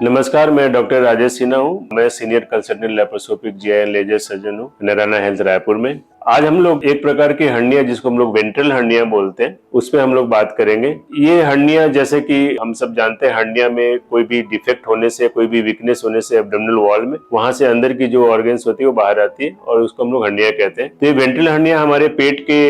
नमस्कार, मैं डॉक्टर राजेश सिन्हा हूँ। मैं senior consultant laparoscopic GI laser surgeon हूँ नराना हेल्थ रायपुर में। आज हम लोग एक प्रकार की हर्निया जिसको हम लोग वेंट्रल हर्निया बोलते हैं उस पे हम लोग बात करेंगे। ये हर्निया जैसे कि हम सब जानते हैं, हर्निया में कोई भी डिफेक्ट होने से, कोई भी वीकनेस होने से एब्डोमिनल वॉल में वहां से अंदर की जो ऑर्गन्स होती है वो बाहर आती है और उसको हम लोग हर्निया कहते हैं। तो ये वेंट्रल हर्निया हमारे पेट के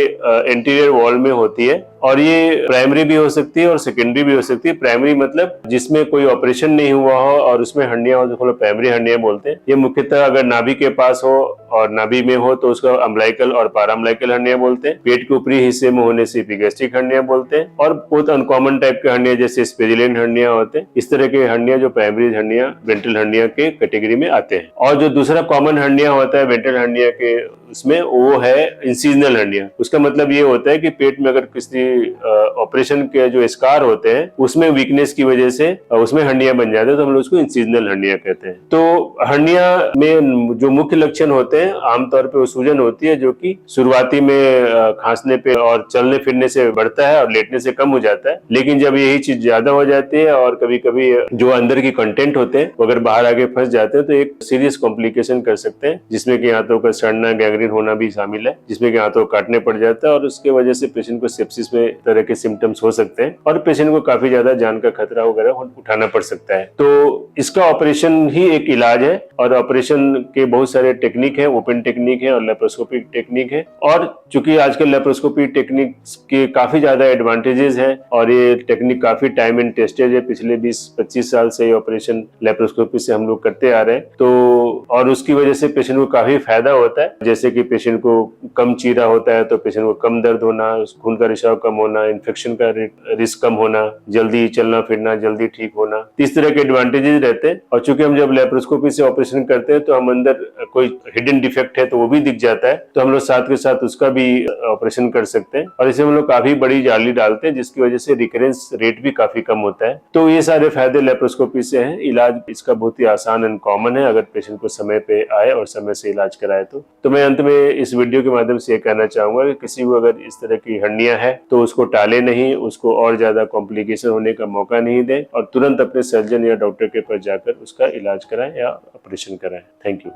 एंटीरियर वॉल में होती है और ये प्राइमरी भी हो सकती है और सेकेंडरी भी हो सकती है। प्राइमरी मतलब जिसमें कोई ऑपरेशन नहीं हुआ हो और उसमें हर्निया हो तो प्राइमरी हर्निया बोलते हैं। ये मुख्यतः अगर नाभि के पास हो और नाभि में हो तो उसका अम्बलाइकल और पाराअम्बलाइकल हर्निया बोलते हैं। पेट के ऊपरी हिस्से में होने से एपिगैस्ट्रिक हर्निया बोलते हैं। और बहुत अनकॉमन टाइप के हर्निया जैसे स्पेजिलियन हर्निया होते हैं। इस तरह के हर्निया जो प्राइमरी हर्निया वेंट्रल हर्निया के कैटेगरी में आते हैं। और जो दूसरा कॉमन हर्निया होता है वेंट्रल हर्निया के उसमें, वो है इंसिजनल हर्निया। उसका मतलब ये होता है कि पेट में अगर किसी ऑपरेशन के जो स्कार होते हैं उसमें वीकनेस की वजह से उसमें हर्निया बन जाते हैं, तो हम लोग उसको इंसिजनल हर्निया कहते हैं। तो हर्निया में जो मुख्य लक्षण होते हैं, आमतौर पे वो सूजन होती है जो कि शुरुआती में खांसने पे और चलने फिरने से बढ़ता है और लेटने से कम हो जाता है। लेकिन जब यही चीज ज्यादा हो जाती है और कभी कभी जो अंदर की कंटेंट होते हैं वो अगर बाहर आके फंस जाते हैं तो एक सीरियस कॉम्प्लिकेशन कर सकते हैं, जिसमें कि हाथों का सड़ना, गैंग्रीन होना भी शामिल है, जिसमें कि हाथों काटने पड़ जाता है और उसके वजह से पेशेंट को सेप्सिस में तरह के सिम्टम्स हो सकते हैं और पेशेंट को काफी ज्यादा जान का खतरा वगैरह उठाना पड़ सकता है। तो इसका ऑपरेशन ही एक इलाज है और ऑपरेशन के बहुत सारे टेक्निक है, ओपन टेक्निक है और लेप्रोस्कोपिक टेक्निक है। और चूंकि आजकल लेप्रोस्कोपी टेक्निक के काफी ज्यादा एडवांटेजेस हैं और ये टेक्निक काफी टाइम एंड टेस्टेड है, पिछले 20-25 साल से ये ऑपरेशन लेप्रोस्कोपी से हम लोग करते आ रहे हैं। तो और उसकी वजह से पेशेंट को काफी फायदा होता है, जैसे कि पेशेंट को कम चीरा होता है तो पेशेंट को कम दर्द होना, खून का रिसाव कम होना, इन्फेक्शन का रिस्क कम होना, जल्दी चलना फिरना जल्दी ठीक होना, इस तरह के एडवांटेजेस रहते हैं। और चूंकि हम जब लेप्रोस्कोपी से ऑपरेशन करते हैं तो हम अंदर कोई हिडन डिफेक्ट है तो वो भी दिख जाता है, तो हम लोग साथ के साथ उसका भी ऑपरेशन कर सकते हैं और इसे हम लोग काफी बड़ी जाली डालते हैं जिसकी वजह से रिकरेंस रेट भी काफी कम होता है। तो ये सारे फायदे लेप्रोस्कोपी से हैं। इलाज इसका बहुत ही आसान एंड कॉमन है अगर पेशेंट को समय पे आए और समय से इलाज कराए तो मैं अंत में इस वीडियो के माध्यम से ये कहना चाहूंगा कि किसी को अगर इस तरह की हर्निया है तो उसको टाले नहीं, उसको और ज्यादा कॉम्प्लिकेशन होने का मौका नहीं दें और तुरंत अपने सर्जन या डॉक्टर के पास जाकर उसका इलाज कराएं या ऑपरेशन कराएं। Thank you.